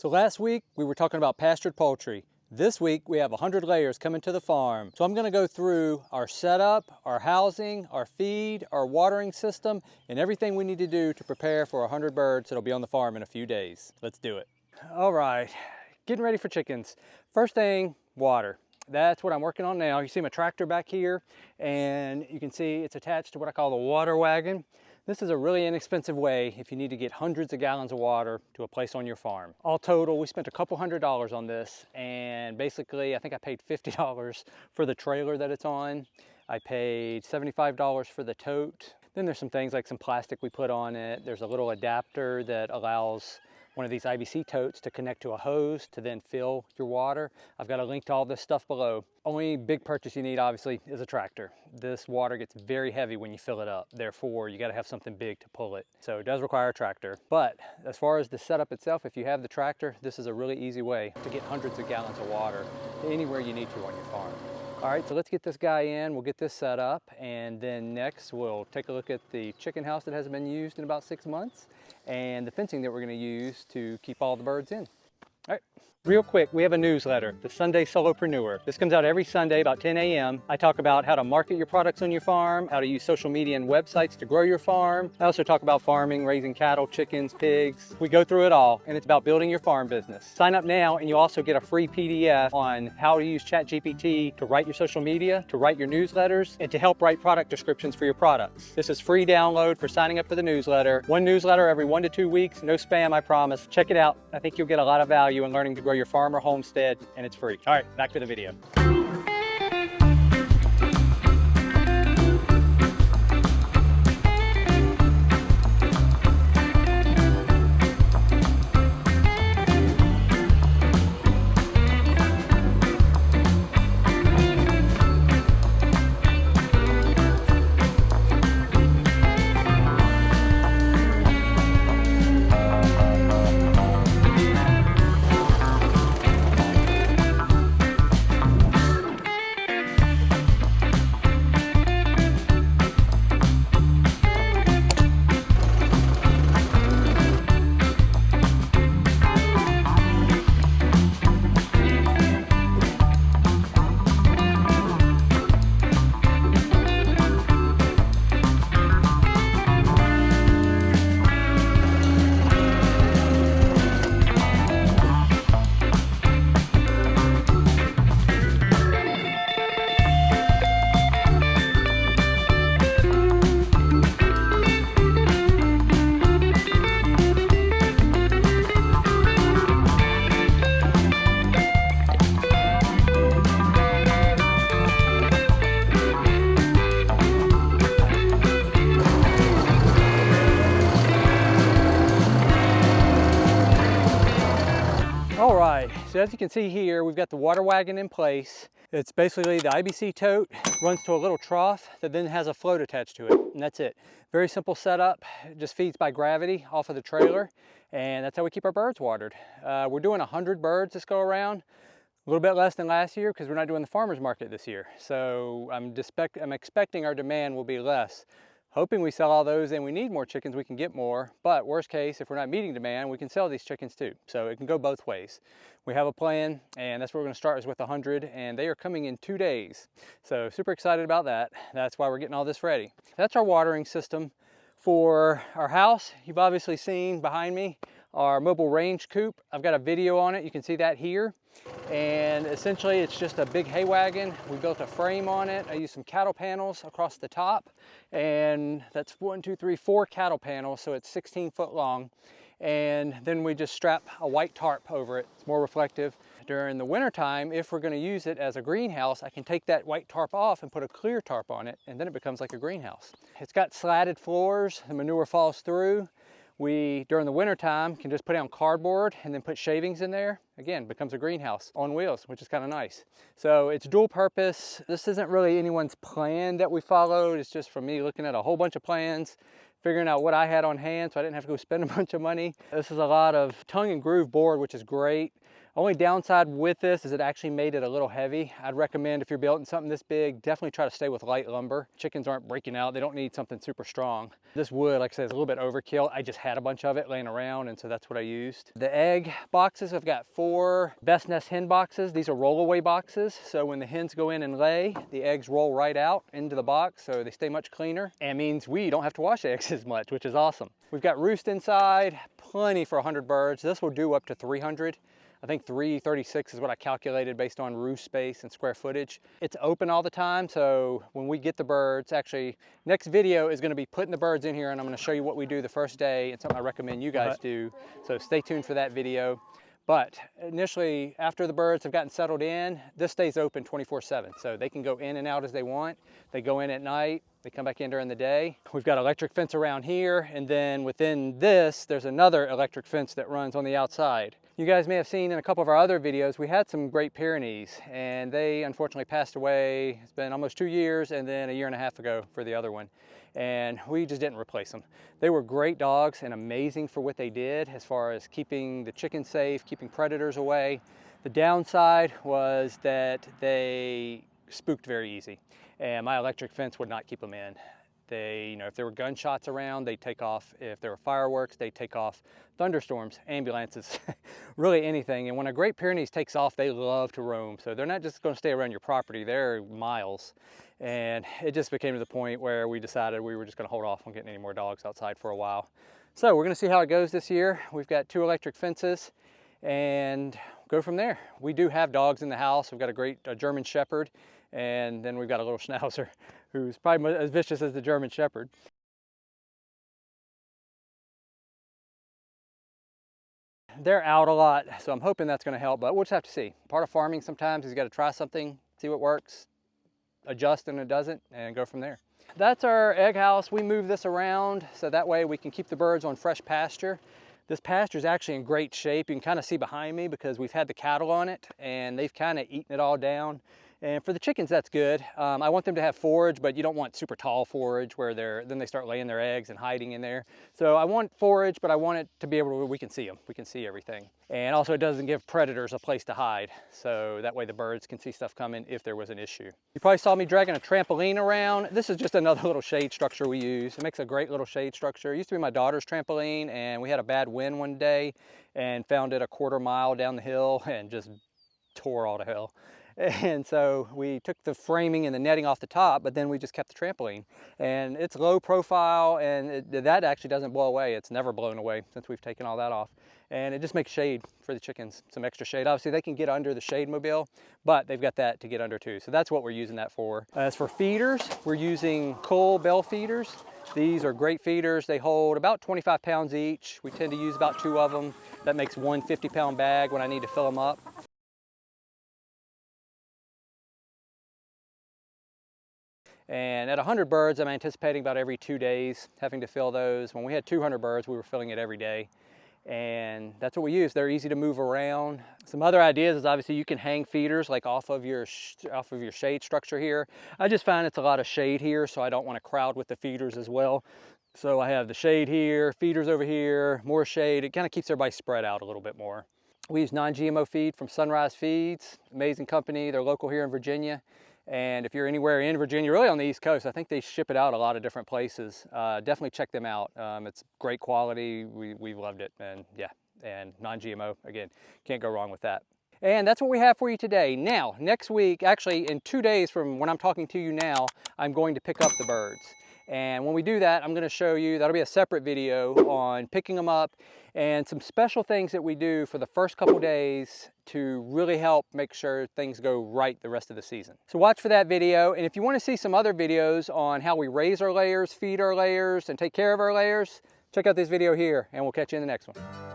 So last week we were talking about pastured poultry. This week we have 100 layers coming to the farm. So I'm going to go through our setup, our housing, our feed, our watering system, and everything we need to do to prepare for 100 birds that'll be on the farm in a few days. Let's do it. All right, getting ready for chickens. First thing, water. That's what I'm working on now. You see my tractor back here, and you can see it's attached to what I call the water wagon. This is a really inexpensive way if you need to get hundreds of gallons of water to a place on your farm. All total, we spent a couple $100s on this, and basically I think I paid $50 for the trailer that it's on. I paid $75 for the tote. Then there's some things like some plastic we put on it. There's a little adapter that allows one of these IBC totes to connect to a hose to then fill your water. I've got a link to all this stuff below. Only big purchase you need obviously is a tractor. This water gets very heavy when you fill it up. Therefore, you gotta have something big to pull it. So it does require a tractor. But as far as the setup itself, if you have the tractor, this is a really easy way to get hundreds of gallons of water anywhere you need to on your farm. All right, so let's get this guy in, we'll get this set up, and then next we'll take a look at the chicken house that hasn't been used in about 6 months, and the fencing that we're gonna use to keep all the birds in. All right. Real quick, we have a newsletter, the Sunday Solopreneur. This comes out every Sunday about 10 a.m. I talk about how to market your products on your farm, how to use social media and websites to grow your farm. I also talk about farming, raising cattle, chickens, pigs. We go through it all, and it's about building your farm business. Sign up now, and you also get a free PDF on how to use ChatGPT to write your social media, to write your newsletters, and to help write product descriptions for your products. This is free download for signing up for the newsletter. One newsletter every 1 to 2 weeks, no spam, I promise. Check it out. I think you'll get a lot of value in learning to grow your farm or homestead, and it's free. All right, back to the video. All right, so as you can see here, we've got the water wagon in place. It's basically the IBC tote, runs to a little trough that then has a float attached to it, and that's it. Very simple setup, it just feeds by gravity off of the trailer, and that's how we keep our birds watered. We're doing 100 birds this go around, a little bit less than last year because we're not doing the farmer's market this year. So I'm expecting our demand will be less. Hoping we sell all those and we need more chickens, we can get more. But worst case, if we're not meeting demand, we can sell these chickens too. So it can go both ways. We have a plan, and that's where we're gonna start is with 100, and they are coming in 2 days. So super excited about that. That's why we're getting all this ready. That's our watering system. For our house, you've obviously seen behind me our mobile range coop. I've got a video on it, you can see that here. And essentially it's just a big hay wagon. We built a frame on it. I used some cattle panels across the top, and that's 4 cattle panels, so it's 16 foot long. And then we just strap a white tarp over it. It's more reflective. During the winter time, if we're going to use it as a greenhouse, I can take that white tarp off and put a clear tarp on it, and then it becomes like a greenhouse. It's got slatted floors, the manure falls through. We, during the winter time, can just put down cardboard and then put shavings in there. Again, becomes a greenhouse on wheels, which is kind of nice. So it's dual purpose. This isn't really anyone's plan that we followed. It's just from me looking at a whole bunch of plans, figuring out what I had on hand so I didn't have to go spend a bunch of money. This is a lot of tongue and groove board, which is great. Only downside with this is it actually made it a little heavy. I'd recommend if you're building something this big, definitely try to stay with light lumber. Chickens aren't breaking out. They don't need something super strong. This wood, like I said, is a little bit overkill. I just had a bunch of it laying around, and so that's what I used. The egg boxes, I've got 4 Best Nest hen boxes. These are rollaway boxes, so when the hens go in and lay, the eggs roll right out into the box, so they stay much cleaner. And it means we don't have to wash eggs as much, which is awesome. We've got roost inside, plenty for 100 birds. This will do up to 300. I think 336 is what I calculated based on roost space and square footage. It's open all the time, so when we get the birds, actually, next video is gonna be putting the birds in here, and I'm gonna show you what we do the first day. It's something I recommend you guys do, so stay tuned for that video. But initially, after the birds have gotten settled in, this stays open 24/7, so they can go in and out as they want. They go in at night, they come back in during the day. We've got electric fence around here, and then within this, there's another electric fence that runs on the outside. You guys may have seen in a couple of our other videos, we had some Great Pyrenees, and they unfortunately passed away. It's been almost 2 years, and then a year and a half ago for the other one. And we just didn't replace them. They were great dogs and amazing for what they did as far as keeping the chickens safe, keeping predators away. The downside was that they spooked very easy, and my electric fence would not keep them in. They, if there were gunshots around, they'd take off. If there were fireworks, they'd take off. Thunderstorms, ambulances, really anything. And when a Great Pyrenees takes off, they love to roam. So they're not just gonna stay around your property, they're miles. And it just became to the point where we decided we were just gonna hold off on getting any more dogs outside for a while. So we're gonna see how it goes this year. We've got 2 electric fences and go from there. We do have dogs in the house. We've got a German Shepherd, and then we've got a little Schnauzer who's probably as vicious as the German Shepherd. They're out a lot, so I'm hoping that's gonna help, but we'll just have to see. Part of farming sometimes is you gotta try something, see what works, adjust and it doesn't, and go from there. That's our egg house. We move this around so that way we can keep the birds on fresh pasture. This pasture is actually in great shape. You can kind of see behind me because we've had the cattle on it and they've kind of eaten it all down. And for the chickens, that's good. I want them to have forage, but you don't want super tall forage where then they start laying their eggs and hiding in there. So I want forage, but I want it to be able to, we can see them. We can see everything. And also it doesn't give predators a place to hide. So that way the birds can see stuff coming if there was an issue. You probably saw me dragging a trampoline around. This is just another little shade structure we use. It makes a great little shade structure. It used to be my daughter's trampoline, and we had a bad wind one day and found it a quarter mile down the hill and just tore all to hell. And so we took the framing and the netting off the top, but then we just kept the trampoline. And it's low profile, and that actually doesn't blow away. It's never blown away since we've taken all that off. And it just makes shade for the chickens, some extra shade. Obviously they can get under the shade mobile, but they've got that to get under too. So that's what we're using that for. As for feeders, we're using Cool bell feeders. These are great feeders. They hold about 25 pounds each. We tend to use about 2 of them. That makes 1 50-pound bag when I need to fill them up. And at 100 birds, I'm anticipating about every 2 days having to fill those. When we had 200 birds, we were filling it every day. And that's what we use. They're easy to move around. Some other ideas is obviously you can hang feeders like off of your shade structure here. I just find it's a lot of shade here, so I don't want to crowd with the feeders as well. So I have the shade here, feeders over here, more shade. It kind of keeps everybody spread out a little bit more. We use non-GMO feed from Sunrise Feeds, amazing company. They're local here in Virginia. And if you're anywhere in Virginia, really on the East Coast, I think they ship it out a lot of different places. Definitely check them out. It's great quality. We've loved it. And yeah, and non-GMO, again, can't go wrong with that. And that's what we have for you today. Now, next week, actually in 2 days from when I'm talking to you now, I'm going to pick up the birds. And when we do that, I'm going to show you, that'll be a separate video on picking them up and some special things that we do for the first couple days to really help make sure things go right the rest of the season. So watch for that video. And if you want to see some other videos on how we raise our layers, feed our layers, and take care of our layers, check out this video here, and we'll catch you in the next one.